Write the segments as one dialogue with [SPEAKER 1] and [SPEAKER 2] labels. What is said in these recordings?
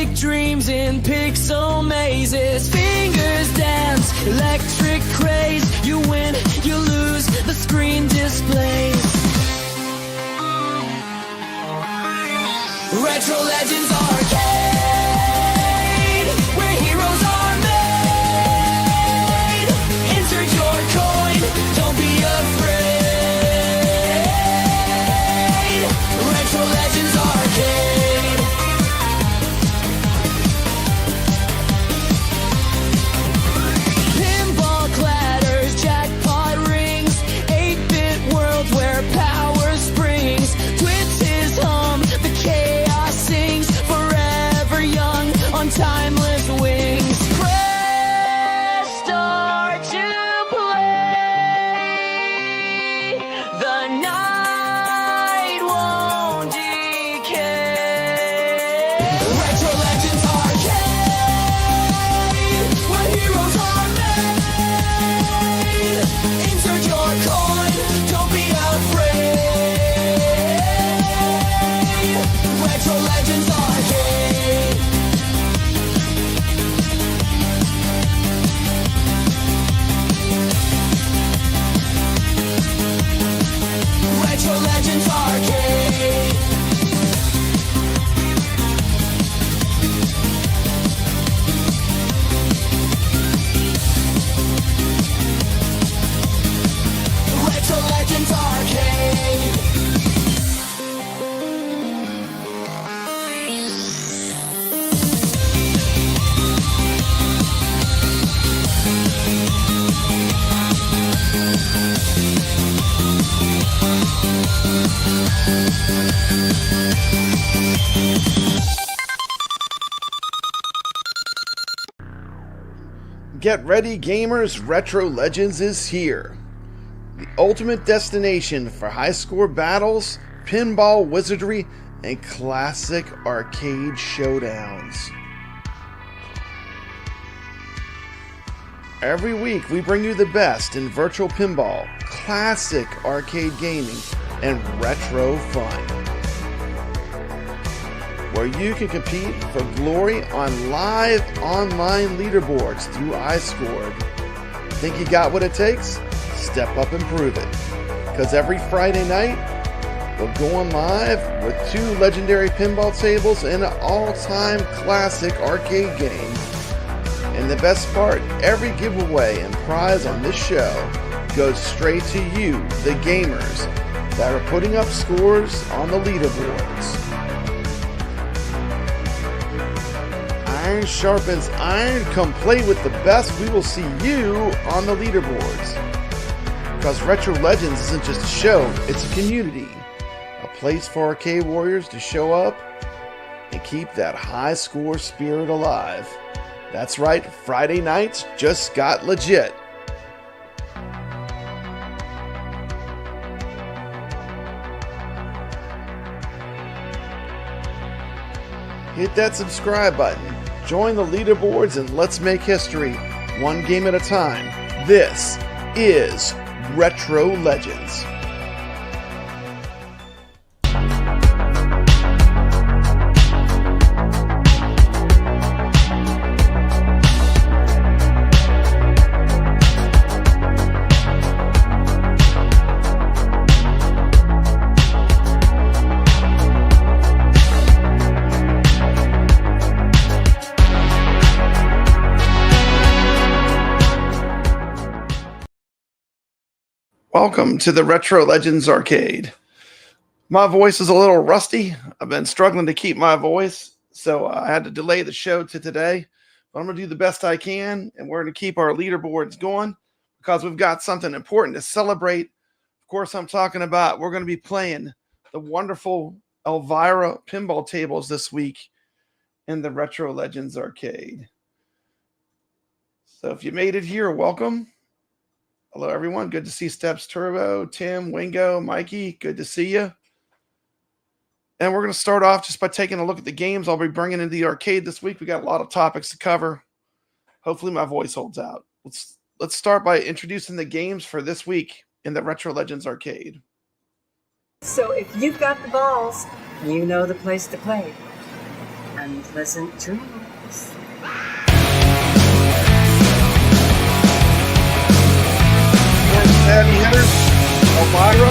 [SPEAKER 1] big dreams in pixel mazes. Fingers dance, electric craze. You win, you lose, the screen displays. Retro Legends Arcade, where heroes are made. Insert your coin, don't be afraid. Retro Legends Arcade. Pinball clatters, jackpot rings, 8-bit world where power springs. Twitches hum, the chaos sings, forever young on timeless wings. Press start to play. The night won't decay. Retro Legends Arcade, where heroes are made. Insert your coin, don't be afraid. Retro Legends Arcade. Retro Legends Arcade. Retro Legends Arcade.
[SPEAKER 2] Get ready, gamers! Retro Legends is here. The ultimate destination for high-score battles, pinball wizardry, and classic arcade showdowns. Every week, we bring you the best in virtual pinball, classic arcade gaming, and retro fun. Where you can compete for glory on live online leaderboards through iScored. Think you got what it takes? Step up and prove it. Because every Friday night, we're going live with 2 legendary pinball tables and an all-time classic arcade game. And the best part, every giveaway and prize on this show goes straight to you, the gamers, that are putting up scores on the leaderboards. Iron sharpens iron. Come play with the best. We will see you on the leaderboards. Because Retro Legends isn't just a show, it's a community. A place for arcade warriors to show up and keep that high score spirit alive. That's right, Friday nights just got legit. Hit that subscribe button, join the leaderboards, and let's make history, one game at a time. This is Retro Legends. Welcome to the Retro Legends Arcade. My voice is a little rusty. I've been struggling to keep my voice, so I had to delay the show to today. But I'm going to do the best I can, and we're going to keep our leaderboards going because we've got something important to celebrate. Of course, I'm talking about we're going to be playing the wonderful Elvira pinball tables this week in the Retro Legends Arcade. So if you made it here, welcome. Hello, everyone. Good to see Steps Turbo, Tim, Wingo, Mikey. Good to see you. And we're going to start off just by taking a look at the games I'll be bringing into the arcade this week. We got a lot of topics to cover. Hopefully my voice holds out. Let's start by introducing the games for this week in the Retro Legends Arcade.
[SPEAKER 3] So if you've got the balls, you know the place to play. Unpleasant dreams.
[SPEAKER 2] Heavy hitters, Elvira.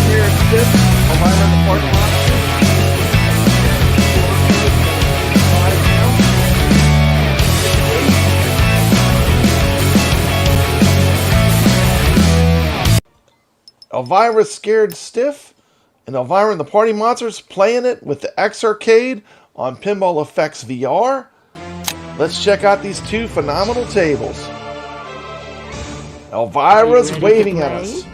[SPEAKER 2] Here it's this, Elvira in the parking lot. Elvira's scared stiff, and Elvira and the Party Monsters playing it with the X Arcade on Pinball Effects VR. Let's check out these two phenomenal tables. Elvira's waving at us.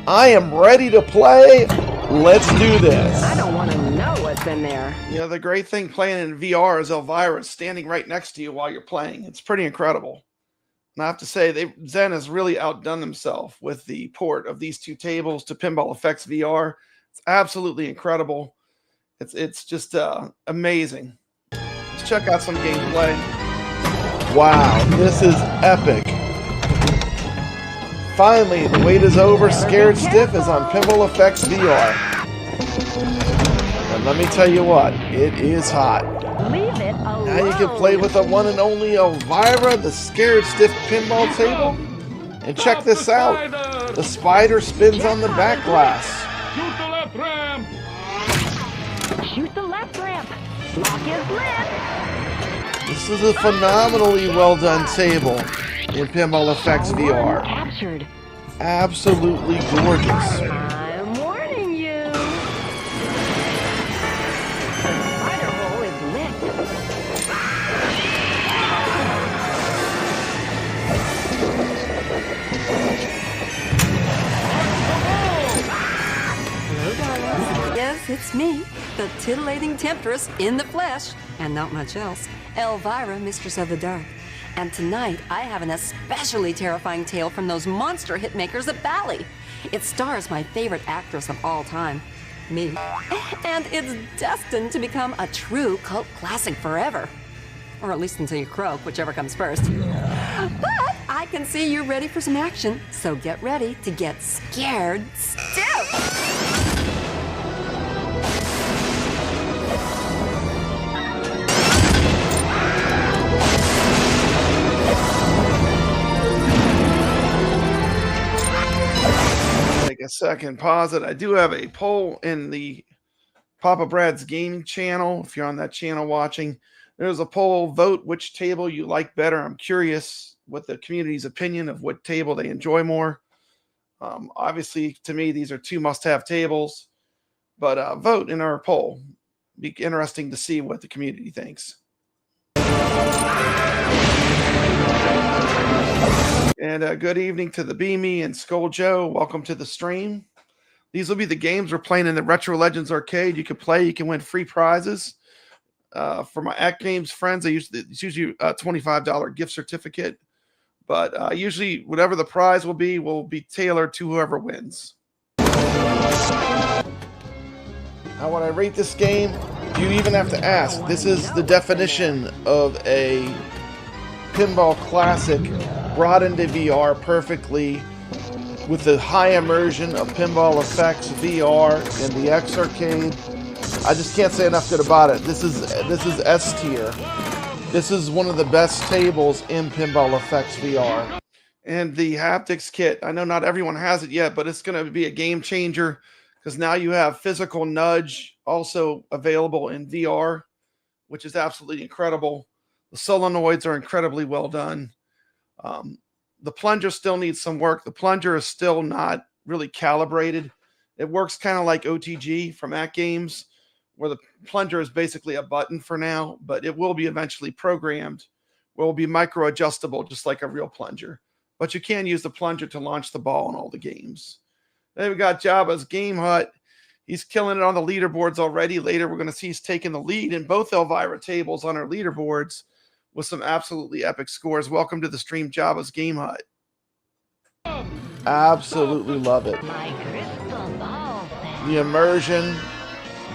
[SPEAKER 2] I am ready to play. Let's do this.
[SPEAKER 4] I don't want to know what's in there.
[SPEAKER 2] You know, the great thing playing in VR is Elvira is standing right next to you while you're playing. It's pretty incredible. And I have to say, Zen has really outdone himself with the port of these two tables to Pinball Effects VR. It's absolutely incredible. It's just amazing. Let's check out some gameplay. Wow, this is epic. Finally, the wait is over. Scared Stiff is on Pinball Effects VR. And let me tell you what, it is hot.
[SPEAKER 4] Leave it alone.
[SPEAKER 2] Now you can play with the one and only Elvira, the Scared Stiff pinball table. And check this out. The spider spins on the back glass.
[SPEAKER 5] Shoot the left ramp!
[SPEAKER 4] Shoot the left ramp. Lock is lit.
[SPEAKER 2] This is a phenomenally well done table in Pinball Effects VR.
[SPEAKER 4] Captured.
[SPEAKER 2] Absolutely gorgeous.
[SPEAKER 4] I'm warning you. The spider hole is lit. Hello, darling. Yes, it's me, the titillating temptress in the flesh, and not much else. Elvira, Mistress of the Dark. And tonight, I have an especially terrifying tale from those monster hitmakers at Bally. It stars my favorite actress of all time, me. And it's destined to become a true cult classic forever. Or at least until you croak, whichever comes first. But I can see you're ready for some action, so get ready to get scared stiff.
[SPEAKER 2] A second, pause it. I do have a poll in the Papa Brad's gaming channel. If you're on that channel watching, there's a poll. Vote which table you like better. I'm curious what the community's opinion of what table they enjoy more. Obviously, to me, these are two must-have tables, but vote in our poll. Be interesting to see what the community thinks. And good evening to the Beamy and Skull Joe. Welcome to the stream. These will be the games we're playing in the Retro Legends Arcade. You can play. You can win free prizes. For my AtGames friends, it's usually a $25 gift certificate. But usually whatever the prize will be tailored to whoever wins. Now when I rate this game, you even have to ask. This is the definition of a pinball classic brought into VR perfectly with the high immersion of Pinball Effects VR and the X Arcade. I just can't say enough good about it. This is S tier. This is one of the best tables in Pinball Effects VR. And the haptics kit, I know not everyone has it yet, but it's going to be a game changer because now you have physical nudge also available in VR, which is absolutely incredible. The solenoids are incredibly well done. The plunger still needs some work. The plunger is still not really calibrated. It works kind of like OTG from AtGames, where the plunger is basically a button for now, but it will be eventually programmed, where it will be micro adjustable, just like a real plunger. But you can use the plunger to launch the ball in all the games. Then we got Jabba's Game Hut. He's killing it on the leaderboards already. Later, we're going to see he's taking the lead in both Elvira tables on our leaderboards with some absolutely epic scores. Welcome to the stream, Jabba's Game Hut. Absolutely love it. The immersion,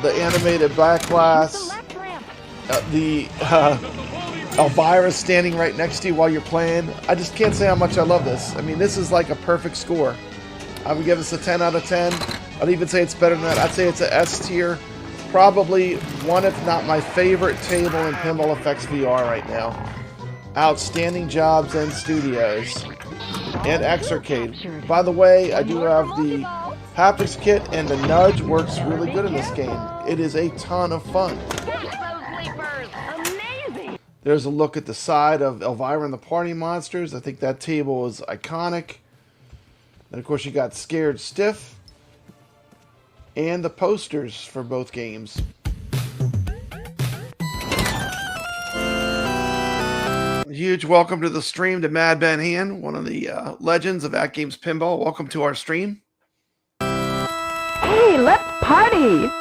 [SPEAKER 2] the animated back glass, the Elvira standing right next to you while you're playing. I just can't say how much I love this. I mean, this is like a perfect score. I would give this a 10 out of 10. I'd even say it's better than that. I'd say it's an S tier. probably one, if not my favorite table in Pinball Effects VR right now. Outstanding jobs and studios. And X-Arcade. By the way, I do have the haptics kit, and the nudge works really good in this game. It is a ton of fun. There's a look at the side of Elvira and the Party Monsters. I think that table is iconic. And of course you got Scared Stiff. And the posters for both games. Huge welcome to the stream to Mad Ben Han, one of the legends of AtGames Pinball. Welcome to our stream.
[SPEAKER 6] Hey, let's party!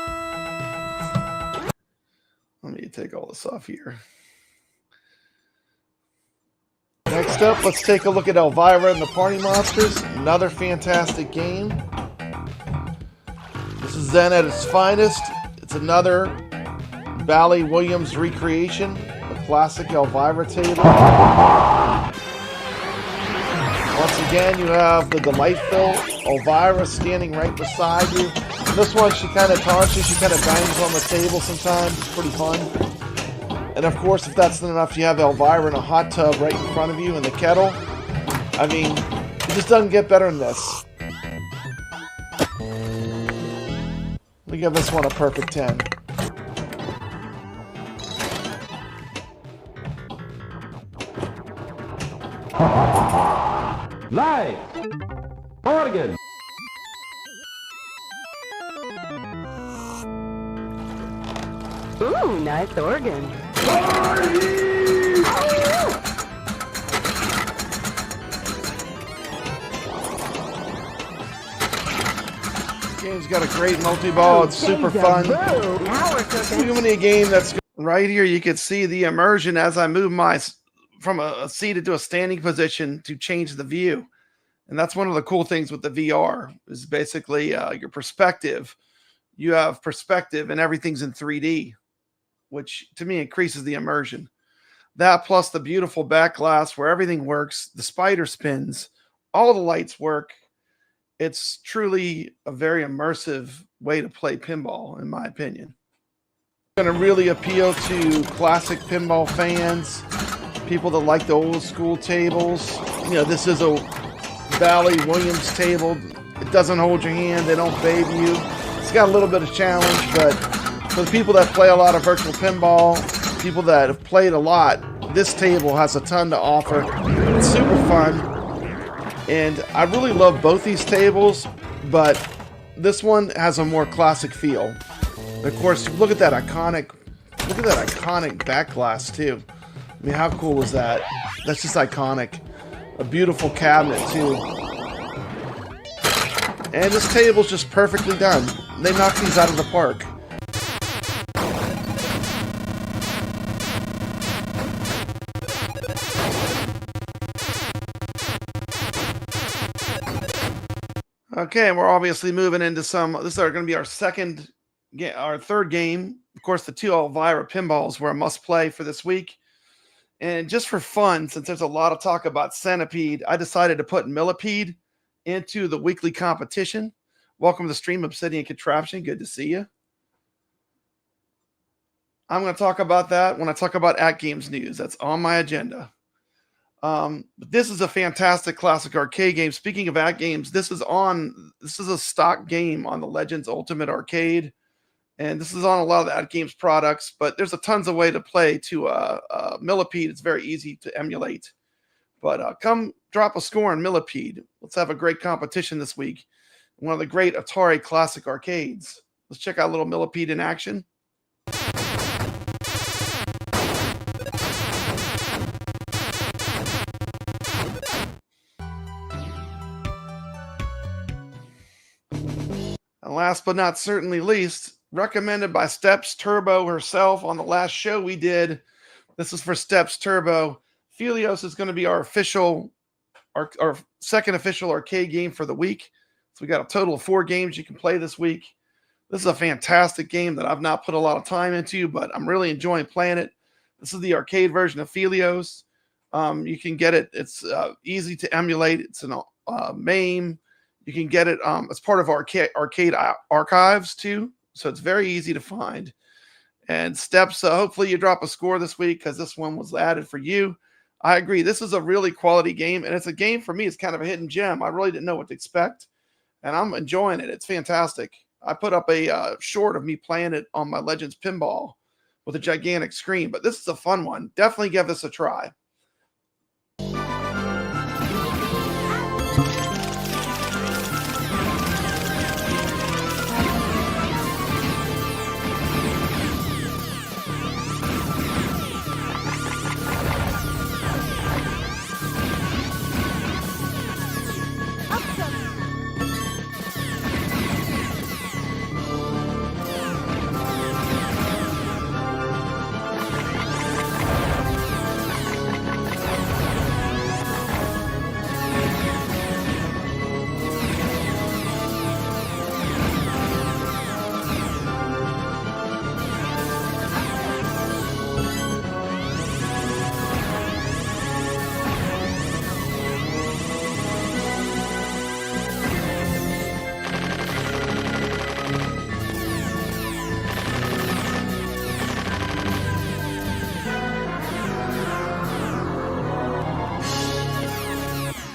[SPEAKER 2] Let me take all this off here. Next up, let's take a look at Elvira and the Party Monsters. Another fantastic game. This is Zen at its finest. It's another Bally Williams recreation. Classic Elvira table. Once again, you have the delightful Elvira standing right beside you. This one, she kind of taunts, she kind of bangs on the table sometimes. It's pretty fun. And of course, if that's not enough, you have Elvira in a hot tub right in front of you in the kettle. I mean, it just doesn't get better than this. Let me give this one a perfect 10.
[SPEAKER 5] Live! Oregon!
[SPEAKER 6] Ooh, nice organ.
[SPEAKER 2] This game's got a great multi-ball. It's super fun.
[SPEAKER 6] Now we're cooking.
[SPEAKER 2] Even a game that's right here, you can see the immersion as I move my from a seated to a standing position to change the view. And that's one of the cool things with the VR is basically your perspective. You have perspective and everything's in 3D, which to me increases the immersion. That plus the beautiful back glass where everything works, the spider spins, all the lights work. It's truly a very immersive way to play pinball, in my opinion. It's going to really appeal to classic pinball fans, people that like the old school tables. You know, this is a Bally Williams table. It doesn't hold your hand. They don't baby you. It's got a little bit of challenge, but for the people that play a lot of virtual pinball, people that have played a lot, this table has a ton to offer. It's super fun. And I really love both these tables, but this one has a more classic feel. And of course, look at that iconic back glass too. I mean, how cool is that? That's just iconic. A beautiful cabinet too. And this table's just perfectly done. They knocked these out of the park. Okay, and we're obviously moving into some. This is going to be our third game. Of course, the two Elvira pinballs were a must-play for this week. And just for fun, since there's a lot of talk about Centipede, I decided to put Millipede into the weekly competition. Welcome to the stream, Obsidian Contraption. Good to see you. I'm going to talk about that when I talk about AtGames news. That's on my agenda. But this is a fantastic classic arcade game. Speaking of AtGames, this is a stock game on the Legends Ultimate Arcade. And this is on a lot of the AtGames products, but there's a tons of way to play to Millipede. It's very easy to emulate. But come drop a score on Millipede. Let's have a great competition this week. One of the great Atari classic arcades. Let's check out little Millipede in action. And last but not certainly least, recommended by Steps Turbo herself on the last show we did. This is for Steps Turbo. Phelios is going to be our second official arcade game for the week. So we got a total of 4 games you can play this week. This is a fantastic game that I've not put a lot of time into, but I'm really enjoying playing it. This is the arcade version of Phelios. You can get it. It's easy to emulate. It's an MAME. You can get it as part of arcade archives too. So it's very easy to find. And steps, hopefully you drop a score this week because this one was added for you. I agree. This is a really quality game, and it's a game for me. It's kind of a hidden gem. I really didn't know what to expect, and I'm enjoying it. It's fantastic. I put up a short of me playing it on my Legends Pinball with a gigantic screen, but this is a fun one. Definitely give this a try.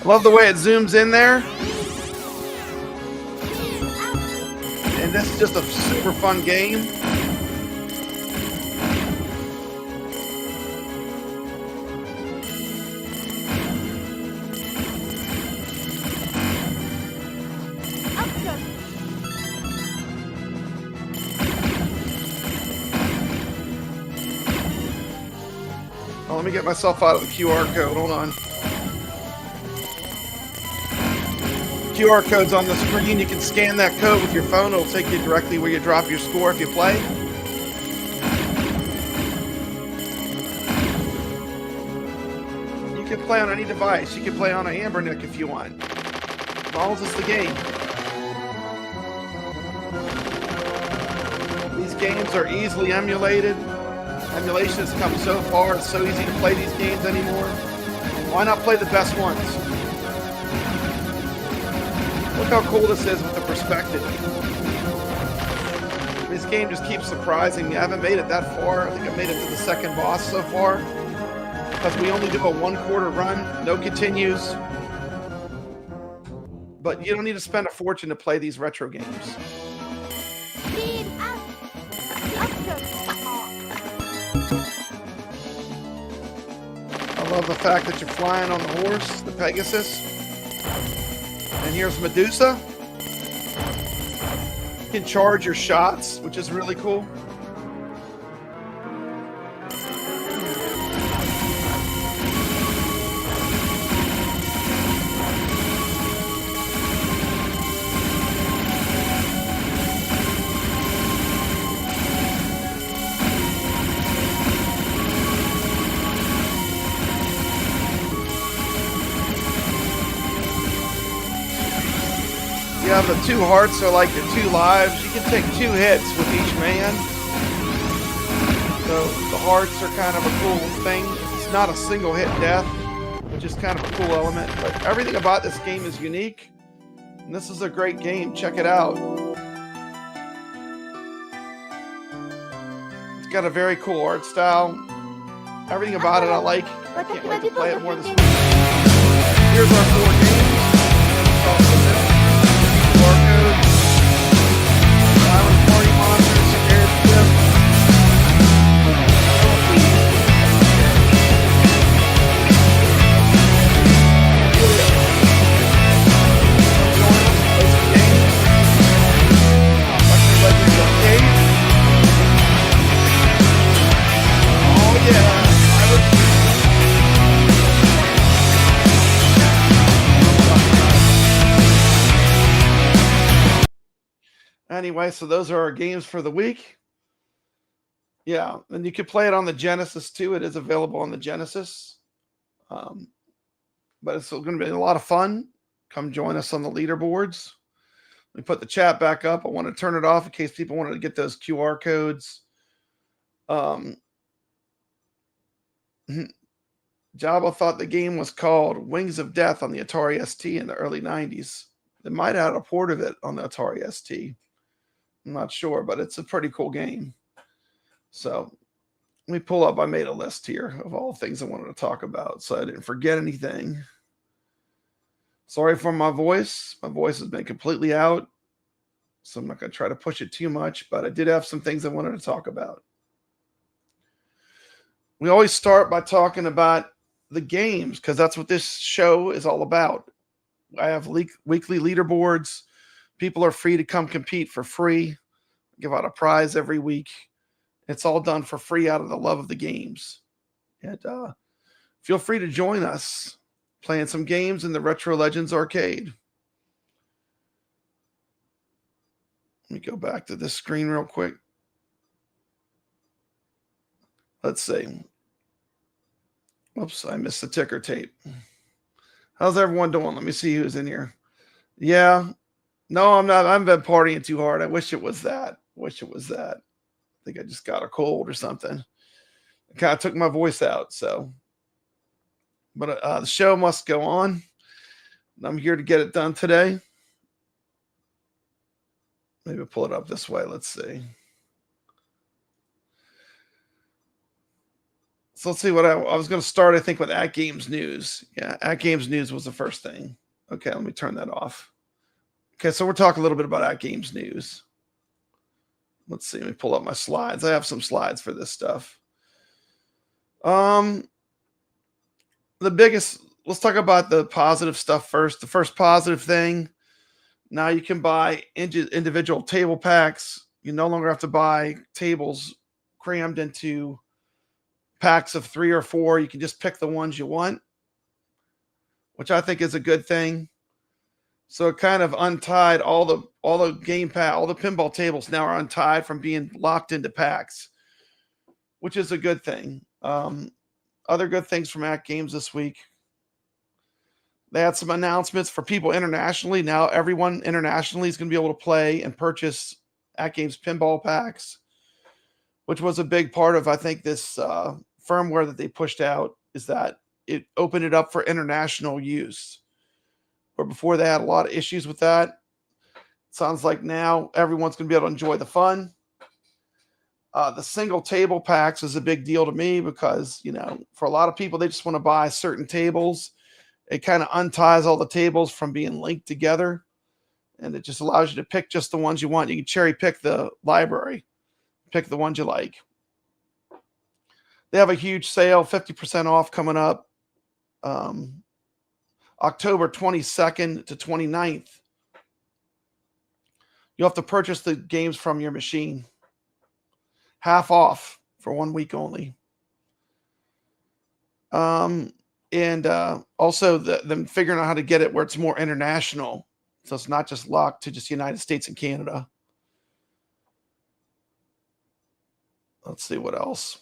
[SPEAKER 2] Love the way it zooms in there. And this is just a super fun game. Oh, let me get myself out of the QR code. Hold on. QR code's on the screen. You can scan that code with your phone. It'll take you directly where you drop your score if you play. You can play on any device. You can play on an Ambernick if you want. As long as it's the game. These games are easily emulated. Emulation has come so far. It's so easy to play these games anymore. Why not play the best ones? Look how cool this is with the perspective. This game just keeps surprising me. I haven't made it that far. I think I made it to the second boss so far. Because we only do a 1/4 run, no continues. But you don't need to spend a fortune to play these retro games. I love the fact that you're flying on the horse, the Pegasus. And here's Medusa. You can charge your shots, which is really cool. Yeah, the 2 hearts are like the 2 lives. You can take 2 hits with each man. So the hearts are kind of a cool thing. It's not a single hit death, which is kind of a cool element. But everything about this game is unique. And this is a great game. Check it out. It's got a very cool art style. Everything about it I like. I can't wait to play it more this week. Here's our 4 games. Barcode, Island Party Monsters, Airship, Legends Arcade. Oh yeah, Anyway, so those are our games for the week. Yeah, and you can play it on the Genesis too. It is available on the Genesis. But it's going to be a lot of fun. Come join us on the leaderboards. Let me put the chat back up. I want to turn it off in case people wanted to get those QR codes. Jabba thought the game was called Wings of Death on the Atari ST in the early 90s. They might have had a port of it on the Atari ST. I'm not sure, but it's a pretty cool game. So let me pull up. I made a list here of all the things I wanted to talk about, so I didn't forget anything. Sorry for my voice. My voice has been completely out, so I'm not going to try to push it too much, but I did have some things I wanted to talk about. We always start by talking about the games because that's what this show is all about. I have weekly leaderboards. People are free to come compete for free. Give out a prize every week. It's all done for free out of the love of the games. And feel free to join us playing some games in the Retro Legends Arcade. Let me go back to this screen real quick. Let's see. Oops, I missed the ticker tape. How's everyone doing? Let me see who's in here. Yeah. No, I'm not. I haven't been partying too hard. I wish it was that. I think I just got a cold or something. It kind of took my voice out. So, but the show must go on. I'm here to get it done today. Maybe pull it up this way. Let's see. So let's see what I was going to start, I think, with AtGames News. Yeah, AtGames News was the first thing. Okay, let me turn that off. Okay, so we're talking a little bit about AtGames News. Let's see. Let me pull up my slides. I have some slides for this stuff. The biggest, let's talk about the positive stuff first. The first positive thing, now you can buy individual table packs. You no longer have to buy tables crammed into packs of 3 or 4. You can just pick the ones you want, which I think is a good thing. So it kind of untied all the game pad, all the pinball tables now are untied from being locked into packs, which is a good thing. Other good things from AtGames this week. They had some announcements for people internationally. Now everyone internationally is going to be able to play and purchase AtGames pinball packs, which was a big part of, I think, this firmware that they pushed out, is that it opened it up for international use. Where before they had a lot of issues with that. It sounds like now everyone's going to be able to enjoy the fun. The single table packs is a big deal to me because, you know, for a lot of people, they just want to buy certain tables. It kind of unties all the tables from being linked together. And it just allows you to pick just the ones you want. You can cherry pick the library. Pick the ones you like. They have a huge sale, 50% off coming up. October 22nd to 29th. You'll have to purchase the games from your machine. Half off for 1 week only. And also them figuring out how to get it where it's more international. So it's not just locked to just the United States and Canada. Let's see what else.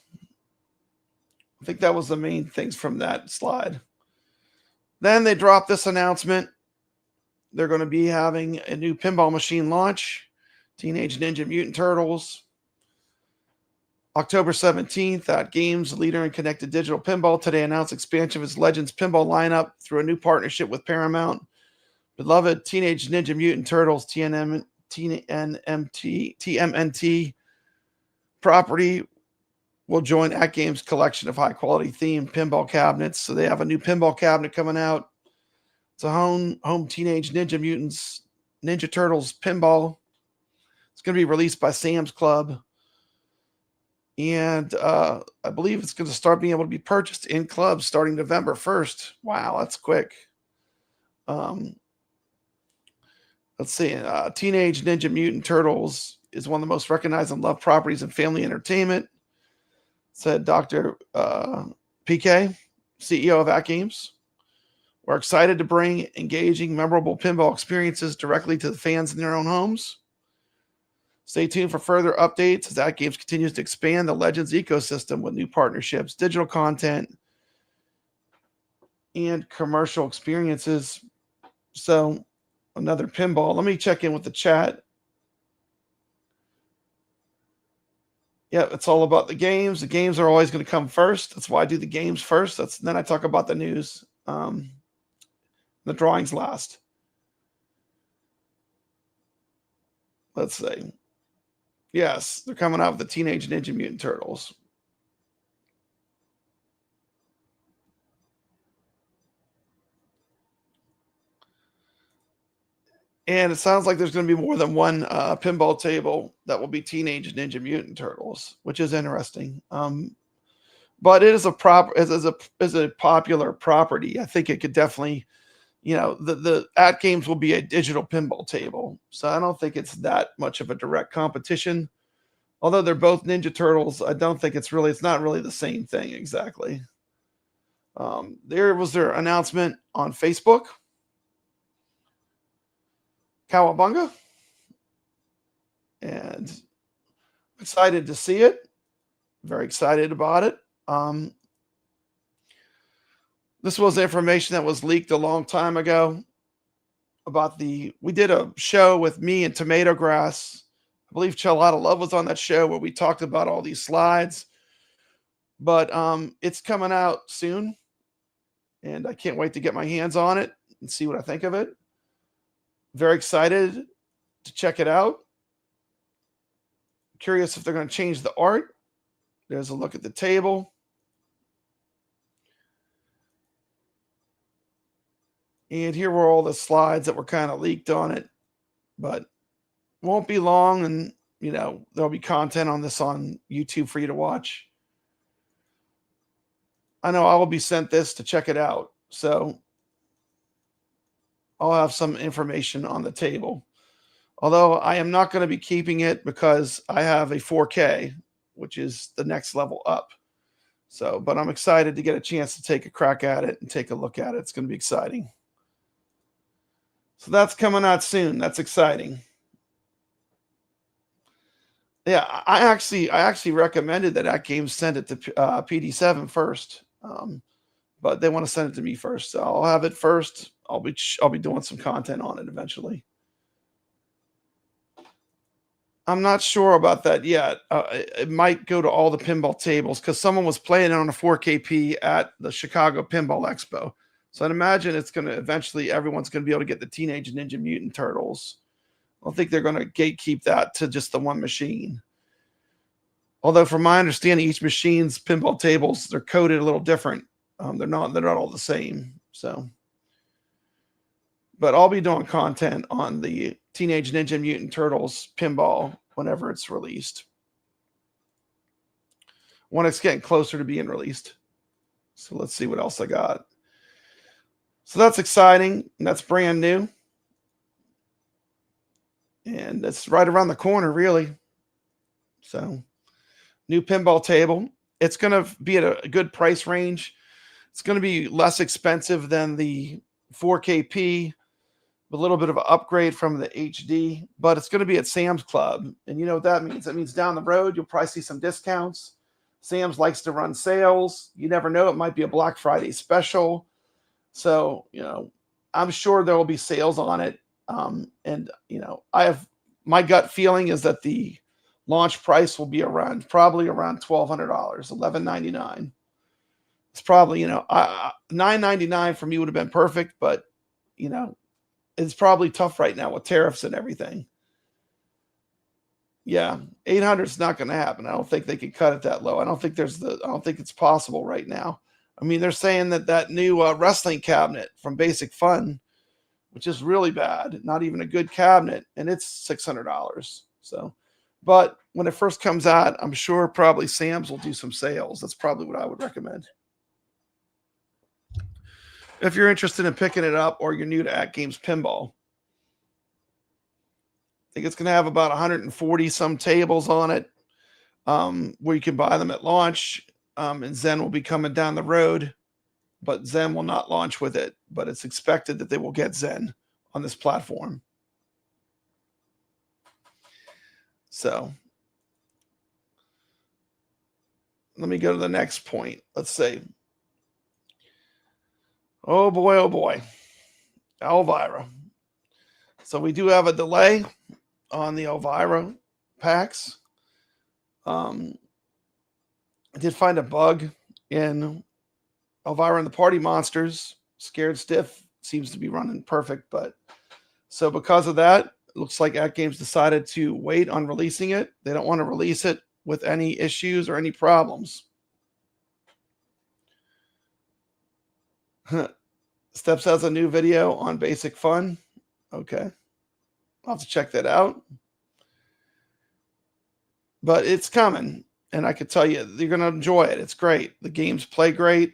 [SPEAKER 2] I think that was the main things from that slide. Then they dropped this announcement. They're going to be having a new pinball machine launch. Teenage Ninja Mutant Turtles. October 17th, AtGames, leader in connected digital pinball, today announced expansion of its Legends pinball lineup through a new partnership with Paramount. Beloved Teenage Ninja Mutant Turtles, TMNT property will join AtGames' collection of high-quality themed pinball cabinets. So they have a new pinball cabinet coming out. It's a home Teenage Ninja Mutants Ninja Turtles pinball. It's going to be released by Sam's Club. And I believe it's going to start being able to be purchased in clubs starting November 1st. Wow, that's quick. Let's see. Teenage Ninja Mutant Turtles is one of the most recognized and loved properties in family entertainment, said Dr. PK, CEO of AtGames. We're excited to bring engaging, memorable pinball experiences directly to the fans in their own homes. Stay tuned for further updates as AtGames continues to expand the Legends ecosystem with new partnerships, digital content, and commercial experiences. So, another pinball. Let me check in with the chat. Yeah, it's all about the games. The games are always going to come first. That's why I do the games first. Then I talk about the news. The drawings last. Let's see. Yes, they're coming out with the Teenage Ninja Mutant Turtles. And it sounds like there's going to be more than one pinball table that will be Teenage Ninja Mutant Turtles, which is interesting. But it is a popular property. I think it could definitely, the AtGames will be a digital pinball table, so I don't think it's that much of a direct competition. Although they're both Ninja Turtles, I don't think it's not really the same thing exactly. There was their announcement on Facebook. Cowabunga, and excited to see it. Very excited about it. This was information that was leaked a long time ago about we did a show with me and Tomato Grass. I believe Chelada Love was on that show where we talked about all these slides. But it's coming out soon, and I can't wait to get my hands on it and see what I think of it. Very excited to check it out. Curious if they're going to change the art. There's a look at the table. And here were all the slides that were kind of leaked on it. But won't be long, and there'll be content on this on YouTube for you to watch. I know I will be sent this to check it out. So I'll have some information on the table. Although I am not going to be keeping it because I have a 4K, which is the next level up. So, but I'm excited to get a chance to take a crack at it and take a look at it. It's going to be exciting. So that's coming out soon. That's exciting. Yeah, I actually recommended that AtGames send it to PD7 first. But they want to send it to me first, so I'll have it first. I'll be doing some content on it eventually. I'm not sure about that yet. It might go to all the pinball tables because someone was playing it on a 4KP at the Chicago Pinball Expo. So I'd imagine it's going to eventually everyone's going to be able to get the Teenage Ninja Mutant Turtles. I don't think they're going to gatekeep that to just the one machine. Although, from my understanding, each machine's pinball tables, they're coded a little different. They're not all the same. So, but I'll be doing content on the Teenage Ninja Mutant Turtles pinball whenever it's released. When it's getting closer to being released. So let's see what else I got. So that's exciting. And that's brand new. And it's right around the corner, really. So, new pinball table. It's going to be at a good price range. It's going to be less expensive than the 4KP, a little bit of an upgrade from the HD, but it's going to be at Sam's Club. And you know what that means? That means down the road, you'll probably see some discounts. Sam's likes to run sales. You never know. It might be a Black Friday special. So, I'm sure there will be sales on it. And my gut feeling is that the launch price will be probably around $1,200, $1,199. It's probably, $999 for me would have been perfect, but it's probably tough right now with tariffs and everything. Yeah, 800 is not going to happen. I don't think they could cut it that low. I don't think it's possible right now. I mean, they're saying that new wrestling cabinet from Basic Fun, which is really bad, not even a good cabinet, and it's $600. So, but when it first comes out, I'm sure probably Sam's will do some sales. That's probably what I would recommend. If you're interested in picking it up or you're new to AtGames Pinball, I think it's going to have about 140 some tables on it, where you can buy them at launch. And Zen will be coming down the road, but Zen will not launch with it. But it's expected that they will get Zen on this platform. So let me go to the next point. Let's say, oh boy, Elvira. So we do have a delay on the Elvira packs. I did find a bug in Elvira and the Party Monsters. Scared Stiff seems to be running perfect, but so because of that, It looks like AtGames decided to wait on releasing it. They don't want to release it with any issues or any problems. Steps has a new video on Basic Fun. Okay. I'll have to check that out. But it's coming. And I can tell you, you're going to enjoy it. It's great. The games play great.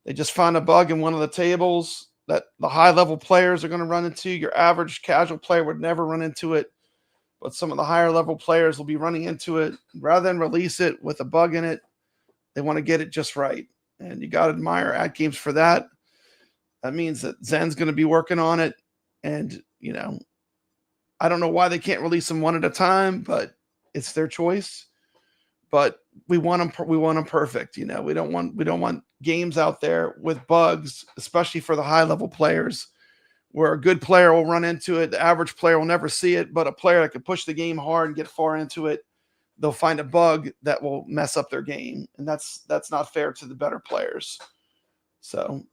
[SPEAKER 2] They just found a bug in one of the tables that the high-level players are going to run into. Your average casual player would never run into it. But some of the higher-level players will be running into it. Rather than release it with a bug in it, they want to get it just right. And you got to admire AtGames for that. That means that Zen's going to be working on it. And, you know, I don't know why they can't release them one at a time, but it's their choice. But we want them perfect. You know, we don't want games out there with bugs, especially for the high level players, where a good player will run into it. The average player will never see it, but a player that can push the game hard and get far into it, they'll find a bug that will mess up their game. And that's not fair to the better players. So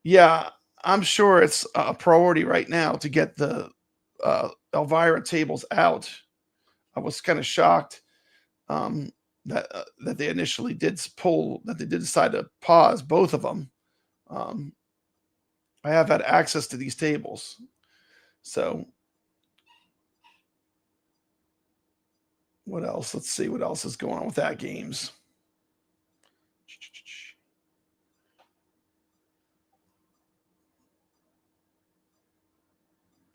[SPEAKER 2] yeah, I'm sure it's a priority right now to get the Elvira tables out. I was kind of shocked that they initially did decide to pause both of them. I have had access to these tables, so what else? Let's see what else is going on with AtGames.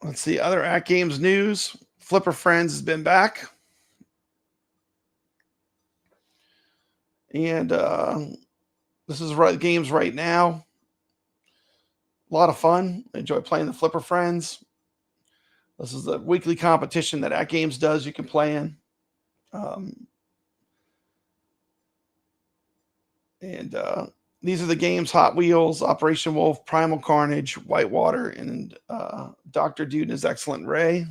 [SPEAKER 2] Let's see other AtGames news. Flipper Friends has been back. And this is games right now. A lot of fun. I enjoy playing the Flipper Friends. This is a weekly competition that AtGames does. You can play in. These are the games: Hot Wheels, Operation Wolf, Primal Carnage, Whitewater, and Dr. Dude and His Excellent Ray.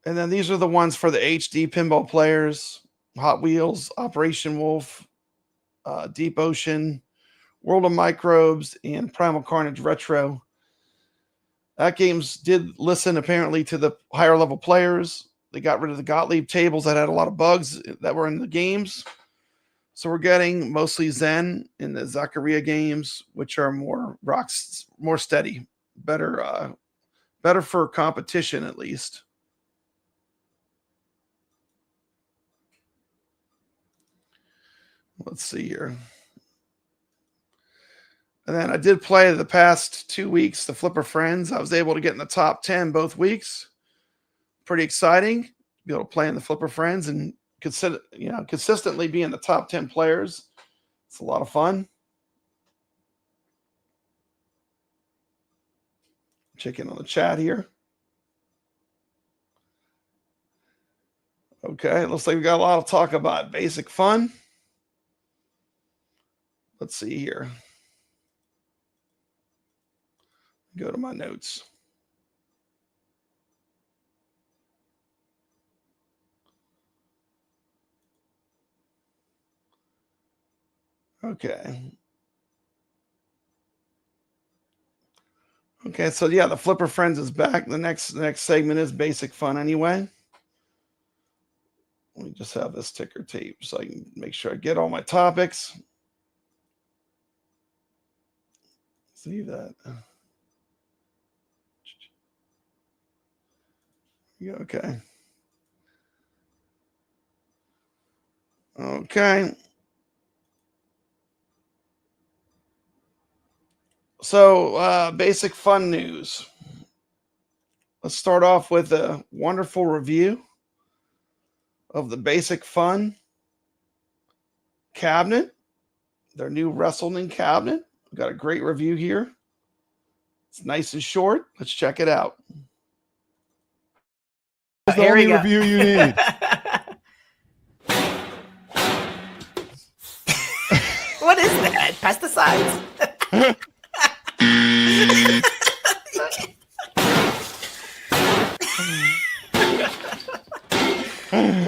[SPEAKER 2] And then these are the ones for the HD pinball players: Hot Wheels, Operation Wolf, Deep Ocean, World of Microbes, and Primal Carnage Retro. AtGames did listen apparently to the higher level players. They got rid of the Gottlieb tables that had a lot of bugs that were in the games. So we're getting mostly Zen in the Zachariah games, which are more steady, better for competition at least. Let's see here. And then I did play the past 2 weeks, the Flipper Friends. I was able to get in the top 10 both weeks. Pretty exciting to be able to play in the Flipper Friends and consistently be in the top 10 players. It's a lot of fun. Check in on the chat here. Okay, it looks like we got a lot of talk about Basic Fun. Let's see here. Go to my notes. Okay. Okay, so yeah, the Flipper Friends is back. The next segment is Basic Fun anyway. Let me just have this ticker tape so I can make sure I get all my topics. See that. Yeah, okay. Okay. So, Basic Fun news. Let's start off with a wonderful review of the Basic Fun cabinet, their new wrestling cabinet. We've got a great review here. It's nice and short. Let's check it out.
[SPEAKER 7] That's the only review you need.
[SPEAKER 3] What is that? Pesticides?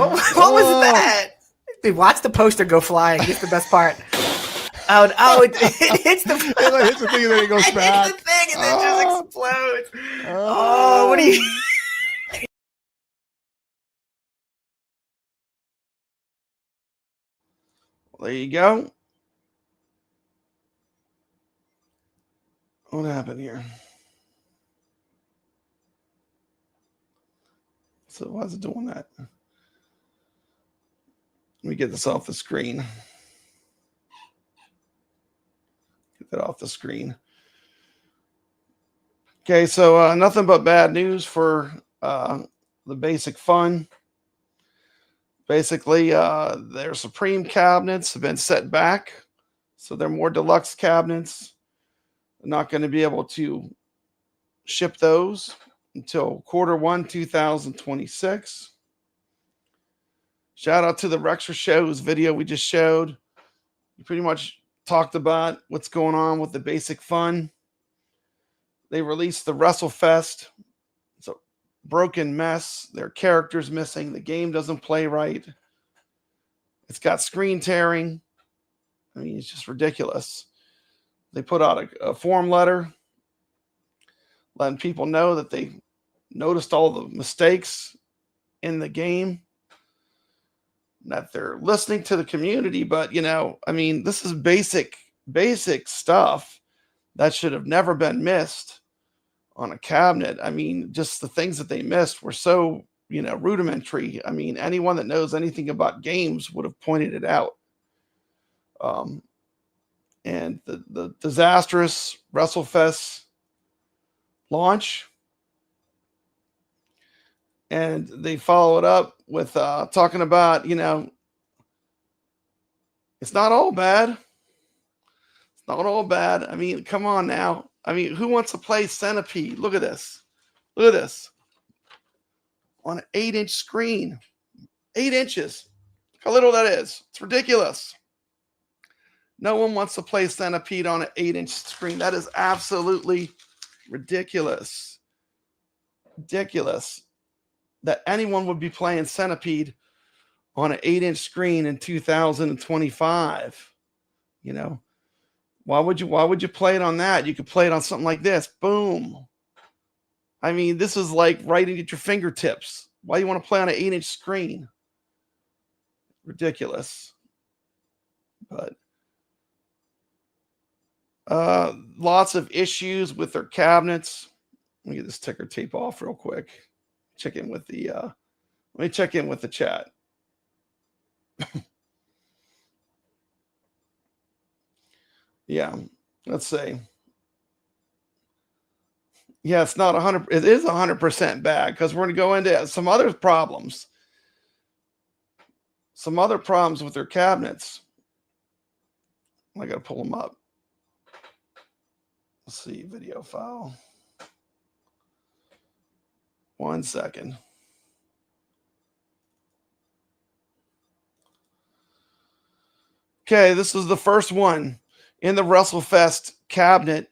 [SPEAKER 3] what was that? Dude, watch the poster go flying. That's the best part. It hits the
[SPEAKER 7] It hits the thing and then it goes back.
[SPEAKER 3] It hits the thing and then just explodes. Oh, what do you...
[SPEAKER 2] There you go. What happened here? So why is it doing that? Let me get this off the screen. Get that off the screen. Okay, so nothing but bad news for the basic fun. Basically, their Supreme cabinets have been set back. So they're more deluxe cabinets. They're not going to be able to ship those until Q1 2026. Shout out to the Rexer Show, whose video we just showed. We pretty much talked about what's going on with the basic fun. They released the WrestleFest. It's a broken mess. Their characters missing. The game doesn't play right. It's got screen tearing. I mean, it's just ridiculous. They put out a form letter letting people know that they noticed all the mistakes in the game, that they're listening to the community. But, you know, I mean, this is basic stuff that should have never been missed on a cabinet. I mean, just the things that they missed were so, you know, rudimentary. I mean, anyone that knows anything about games would have pointed it out. And the disastrous WrestleFest launch, and they follow it up with talking about, you know, it's not all bad. It's not all bad. I mean, come on now. I mean, who wants to play Centipede? Look at this. Look at this. On an 8-inch screen. 8 inches. Look how little that is. It's ridiculous. No one wants to play Centipede on an 8-inch screen. That is absolutely ridiculous. Ridiculous that anyone would be playing Centipede on an 8-inch screen in 2025. You know, why would you play it on that? You could play it on something like this. Boom. I mean, this is like right at your fingertips. Why do you want to play on an 8-inch screen? Ridiculous. But lots of issues with their cabinets. Let me get this ticker tape off real quick. Check in with the let me check in with the chat. Yeah, let's see. Yeah, it's not 100. It is 100% bad, because we're going to go into some other problems. Some other problems with their cabinets. I got to pull them up. Let's see, video file. 1 second. Okay, this is the first one in the WrestleFest cabinet.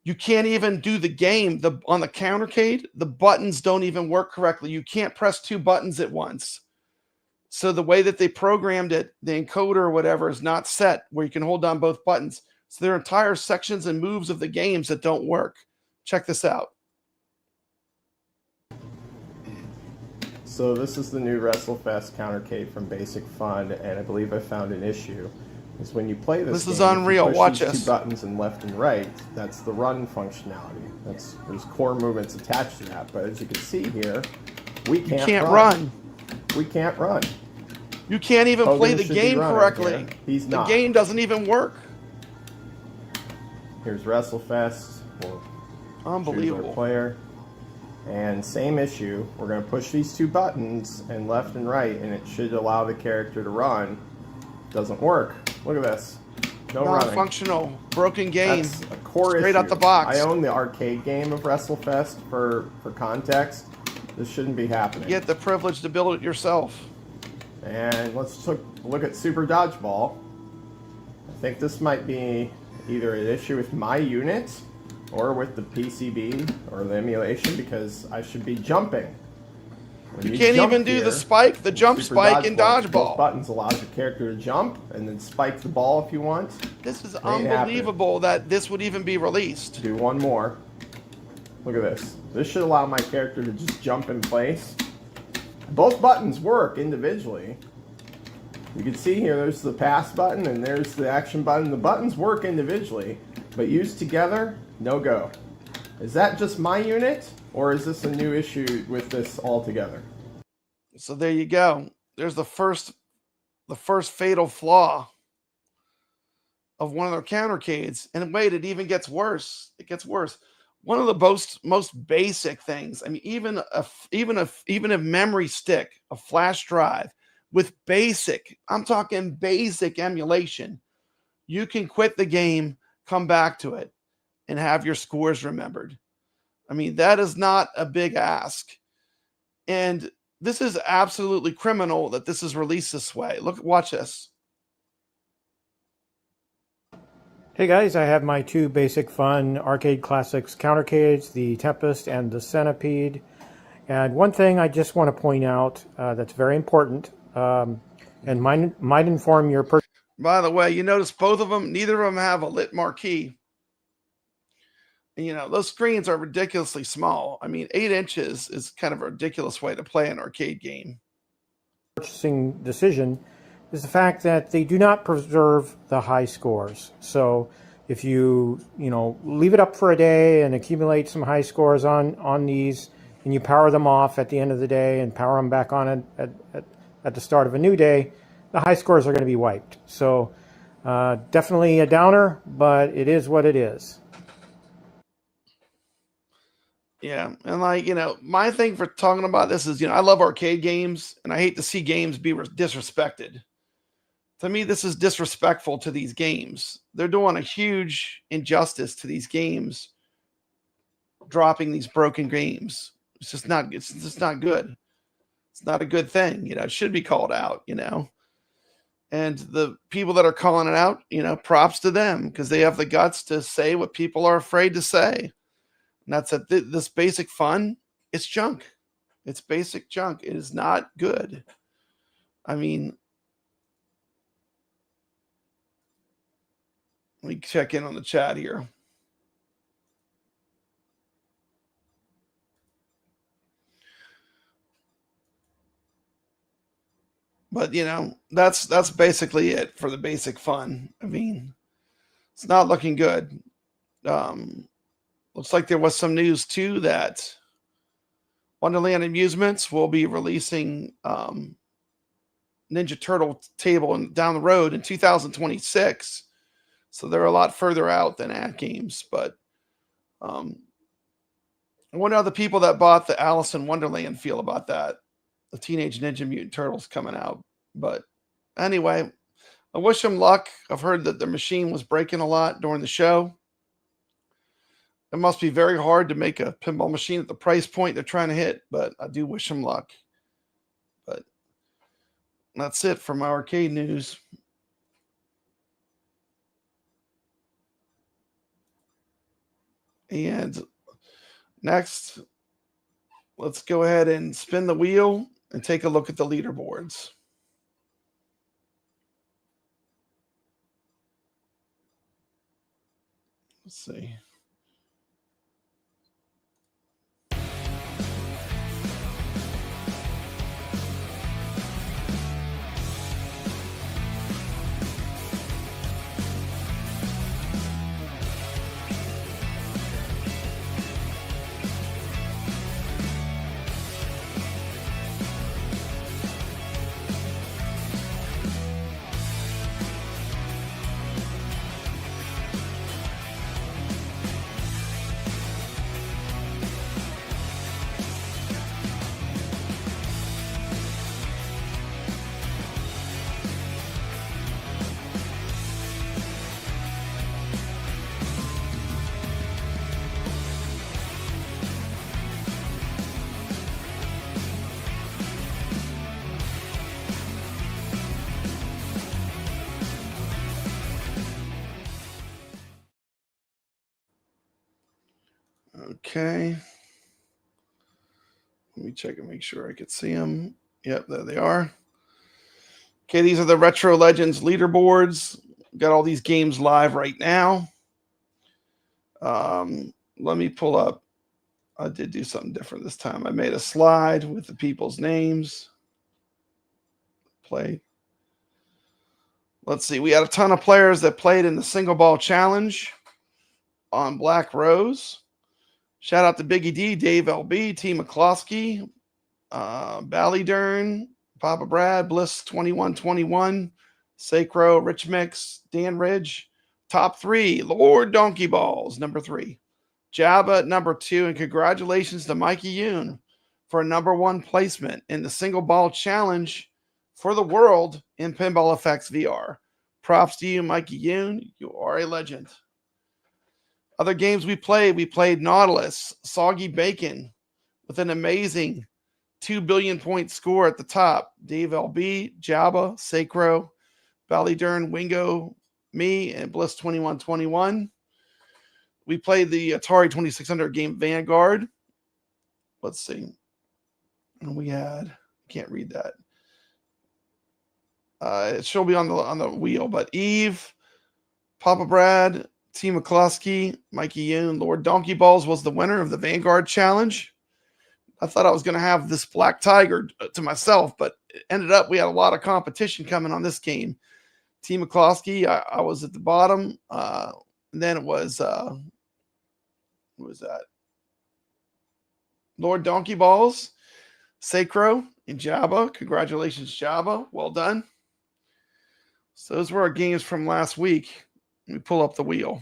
[SPEAKER 2] You can't even do the game. On the countercade, the buttons don't even work correctly. You can't press 2 buttons at once. So the way that they programmed it, the encoder or whatever, is not set where you can hold down both buttons. So there are entire sections and moves of the games that don't work. Check this out.
[SPEAKER 8] So this is the new WrestleFest countercade from Basic Fun, and I believe I found an issue. Is when you play this game,
[SPEAKER 2] is unreal.
[SPEAKER 8] you push
[SPEAKER 2] Watch
[SPEAKER 8] these
[SPEAKER 2] this.
[SPEAKER 8] 2 buttons in left and right. That's the run functionality. There's core movements attached to that. But as you can see here, we can't run. We can't run.
[SPEAKER 2] You can't even play the game correctly.
[SPEAKER 8] Here. He's not.
[SPEAKER 2] The game doesn't even work.
[SPEAKER 8] Here's WrestleFest. We'll
[SPEAKER 2] Unbelievable.
[SPEAKER 8] choose our player. And same issue. We're going to push these 2 buttons in left and right, and it should allow the character to run. Doesn't work. Look at this. No running.
[SPEAKER 2] Non-functional, broken game.
[SPEAKER 8] That's a core
[SPEAKER 2] straight
[SPEAKER 8] issue.
[SPEAKER 2] out the box.
[SPEAKER 8] I own the arcade game of WrestleFest for context. This shouldn't be happening.
[SPEAKER 2] You get the privilege to build it yourself.
[SPEAKER 8] And let's look at Super Dodgeball. I think this might be either an issue with my unit or with the PCB or the emulation, because I should be jumping. When
[SPEAKER 2] You can't
[SPEAKER 8] jump
[SPEAKER 2] even do the
[SPEAKER 8] here,
[SPEAKER 2] spike, the jump
[SPEAKER 8] Super
[SPEAKER 2] spike in
[SPEAKER 8] Both
[SPEAKER 2] dodgeball.
[SPEAKER 8] buttons allows your character to jump and then spike the ball if you want.
[SPEAKER 2] This is
[SPEAKER 8] Ain't
[SPEAKER 2] unbelievable that this would even be released.
[SPEAKER 8] Do one more. Look at this. This should allow my character to just jump in place. Both buttons work individually. You can see here, there's the pass button and there's the action button. The buttons work individually, but used together, no go. Is that just my unit, or is this a new issue with this altogether?
[SPEAKER 2] So there you go. There's the first fatal flaw of one of their countercades. And wait, it even gets worse. It gets worse. One of the most basic things. I mean, even a memory stick, a flash drive with basic, I'm talking basic emulation, you can quit the game, come back to it, and have your scores remembered. I mean, that is not a big ask. And this is absolutely criminal that this is released this way. Look, watch this.
[SPEAKER 9] Hey guys, I have my two basic fun arcade classics countercades, the Tempest and the Centipede. And one thing I just want to point out that's very important and might inform your purchase.
[SPEAKER 2] By the way, you notice both of them, neither of them have a lit marquee. And, you know, those screens are ridiculously small. I mean, 8 inches is kind of a ridiculous way to play an arcade game.
[SPEAKER 9] Purchasing decision is the fact that they do not preserve the high scores. So if you leave it up for a day and accumulate some high scores on these, and you power them off at the end of the day and power them back on at the start of a new day, the high scores are going to be wiped. So definitely a downer, but it is what it is.
[SPEAKER 2] Yeah, and like, my thing for talking about this is, I love arcade games, and I hate to see games be disrespected. To me, this is disrespectful to these games. They're doing a huge injustice to these games, dropping these broken games. It's just not good. It's not a good thing. It should be called out, And the people that are calling it out, props to them, because they have the guts to say what people are afraid to say. And that's that this basic fun, it's junk. It's basic junk. It is not good. I mean, let me check in on the chat here. But, that's basically it for the basic fun. I mean, it's not looking good. Looks like there was some news, too, that Wonderland Amusements will be releasing Ninja Turtle table down the road in 2026. So they're a lot further out than AtGames. But I wonder how the people that bought the Alice in Wonderland feel about that. The Teenage Ninja Mutant Turtles coming out. But anyway, I wish them luck. I've heard that the machine was breaking a lot during the show. It must be very hard to make a pinball machine at the price point they're trying to hit, but I do wish them luck. But that's it for my arcade news. And next, let's go ahead and spin the wheel and take a look at the leaderboards. Let's see. Okay. Let me check and make sure I could see them. Yep, there they are. Okay, these are the Retro Legends leaderboards. Got all these games live right now. Let me pull up. I did do something different this time. I made a slide with the people's names. Play. Let's see. We had a ton of players that played in the single ball challenge on Black Rose. Shout out to Biggie D, Dave LB, T. McCloskey, Ballydern, Papa Brad, Bliss 2121, Sacro, Rich Mix, Dan Ridge. Top 3, Lord Donkey Balls, number 3. Jabba, number 2, and congratulations to Mikey Yoon for a number 1 placement in the single ball challenge for the world in Pinball Effects VR. Props to you, Mikey Yoon. You are a legend. Other games we played Nautilus, Soggy Bacon, with an amazing 2 billion point score at the top. Dave LB, Jabba, Sacro, Ballydern, Wingo, me, and Bliss 2121. We played the Atari 2600 game Vanguard. Let's see. And we had, can't read that. It should be on the wheel, but Eve, Papa Brad, T. McCloskey, Mikey Yoon, Lord Donkey Balls was the winner of the Vanguard Challenge. I thought I was going to have this Black Tiger to myself, but it ended up we had a lot of competition coming on this game. T. McCloskey, I was at the bottom. And then it was, who was that? Lord Donkey Balls, Sacro, and Jabba. Congratulations, Jabba. Well done. So those were our games from last week. Let me pull up the wheel.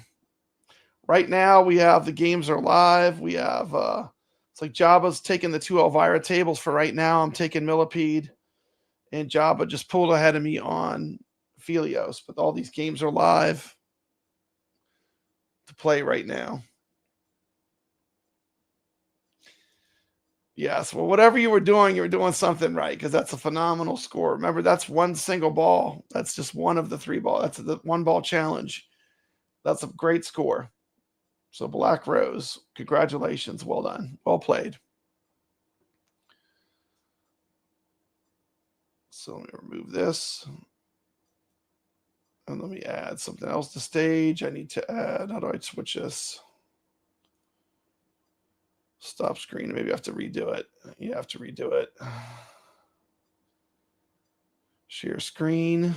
[SPEAKER 2] Right now, we have the games are live. We have, it's like Jabba's taking the 2 Elvira tables for right now. I'm taking Millipede, and Jabba just pulled ahead of me on Phelios. But all these games are live to play right now. Yes, well, whatever you were doing something right, because that's a phenomenal score. Remember, that's one single ball. That's just one of the 3 ball. That's the 1 ball challenge. That's a great score. So Black Rose, congratulations. Well done. Well played. So let me remove this. And let me add something else to stage. I need to add, how do I switch this? Stop screen. Maybe I have to redo it. You have to redo it. Share screen.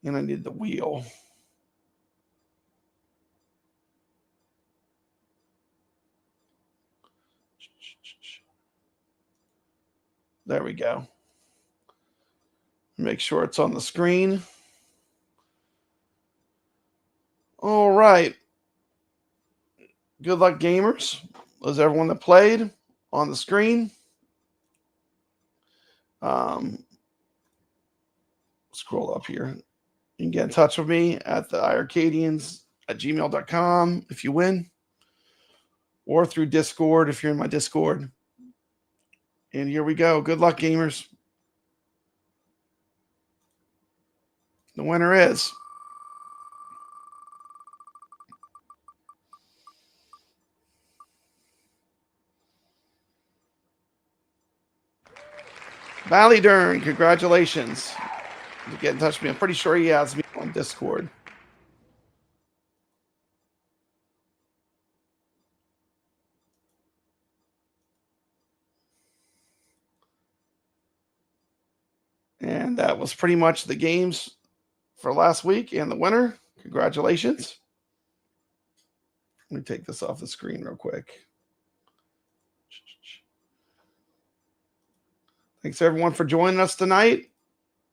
[SPEAKER 2] And I need the wheel. There we go. Make sure it's on the screen. All right. Good luck, gamers. Was everyone that played on the screen? Scroll up here. You can get in touch with me at the iarcadians@gmail.com if you win, or through Discord if you're in my Discord. And here we go. Good luck, gamers. The winner is Ballydern. Congratulations. To get in touch with me. I'm pretty sure he has me on Discord. And that was pretty much the games for last week and the winner. Congratulations. Let me take this off the screen real quick. Thanks everyone for joining us tonight.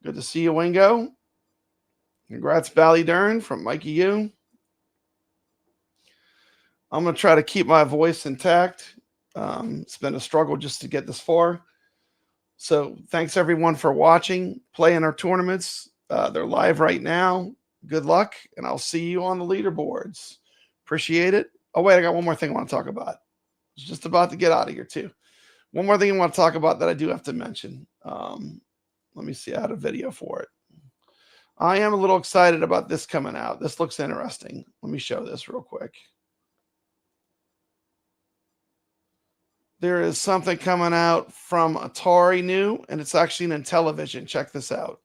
[SPEAKER 2] Good to see you, Wingo. Congrats, Ballydern from Mikey Yoon. I'm going to try to keep my voice intact. It's been a struggle just to get this far. So thanks everyone for watching, playing our tournaments. They're live right now. Good luck, and I'll see you on the leaderboards. Appreciate it. Oh, wait, I got one more thing I want to talk about. It's just about to get out of here, too. One more thing I want to talk about that I do have to mention. Let me see. I had a video for it. I am a little excited about this coming out. This looks interesting. Let me show this real quick. there is something coming out from ATARI new, and it's actually an Intelivision. Check this out.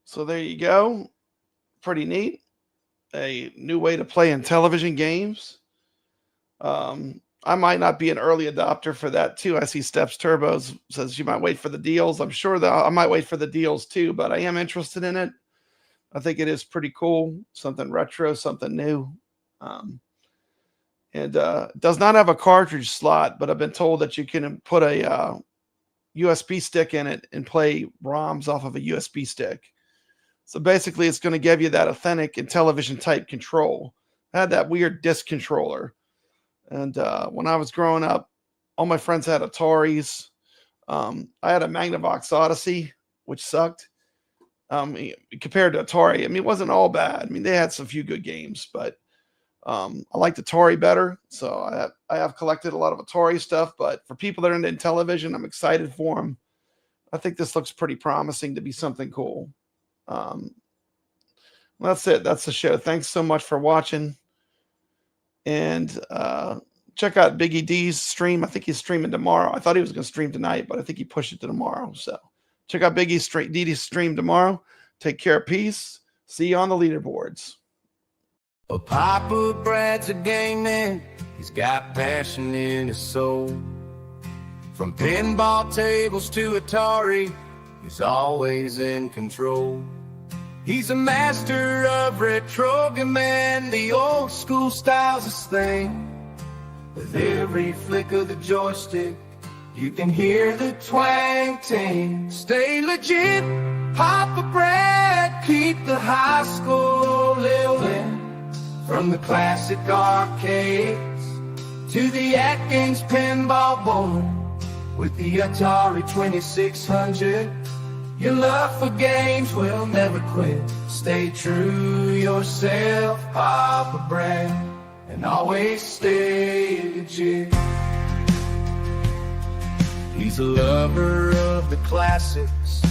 [SPEAKER 2] So there you go. Pretty neat. A new way to play Intelivision games. I might not be an early adopter for that too. I see Steps Turbos says you might wait for the deals. I'm sure that I might wait for the deals too, but I am interested in it. I think it is pretty cool. Something retro, something new. It does not have a cartridge slot, but I've been told that you can put a USB stick in it and play ROMs off of a USB stick. So basically, it's going to give you that authentic Intelivision type control. I had that weird disc controller. And when I was growing up, all my friends had Ataris. I had a Magnavox Odyssey, which sucked. Compared to Atari, I mean, it wasn't all bad. I mean, they had some few good games, but I liked Atari better. So I have collected a lot of Atari stuff. But for people that are into Intelivision, I'm excited for them. I think this looks pretty promising to be something cool. That's it. That's the show. Thanks so much for watching. And check out Biggie D's stream. I think he's streaming tomorrow. I thought he was going to stream tonight, but I think he pushed it to tomorrow. So check out Biggie D's stream tomorrow. Take care. Peace. See you on the leaderboards.
[SPEAKER 1] Well, Papa Brad's a game man. He's got passion in his soul. From pinball tables to Atari, he's always in control. He's a master of retro man. The old school style's his thing. With every flick of the joystick, you can hear the twang ting. Stay legit, Papa Brad, keep the high school living. From the classic arcades to the AtGames pinball board. With the Atari 2600, your love for games will never quit. Stay true yourself, Papa Brad, and always stay legit. He's a lover of the classics,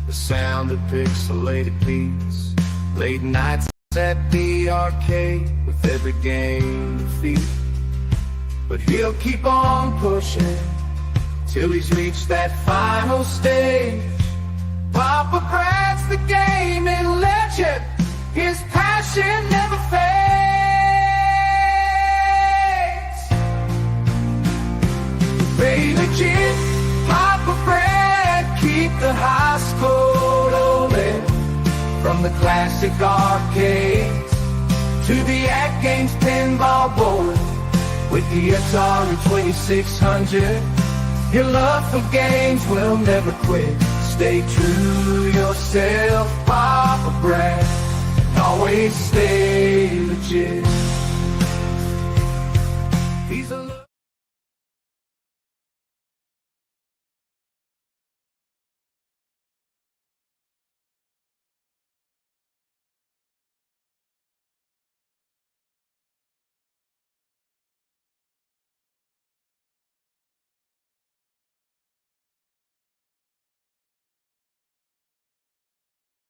[SPEAKER 1] the sound of pixelated beats. Late nights at the arcade with every game defeat. But he'll keep on pushing till he's reached that final stage. Papa Brad's the gaming legend. His passion never fades. Stay legit, Papa Brad, keep the high school rolling. From the classic arcades to the AtGames pinball board. With the Atari 2600, your love for games will never quit. Stay true yourself, Papa Brad, and always stay legit.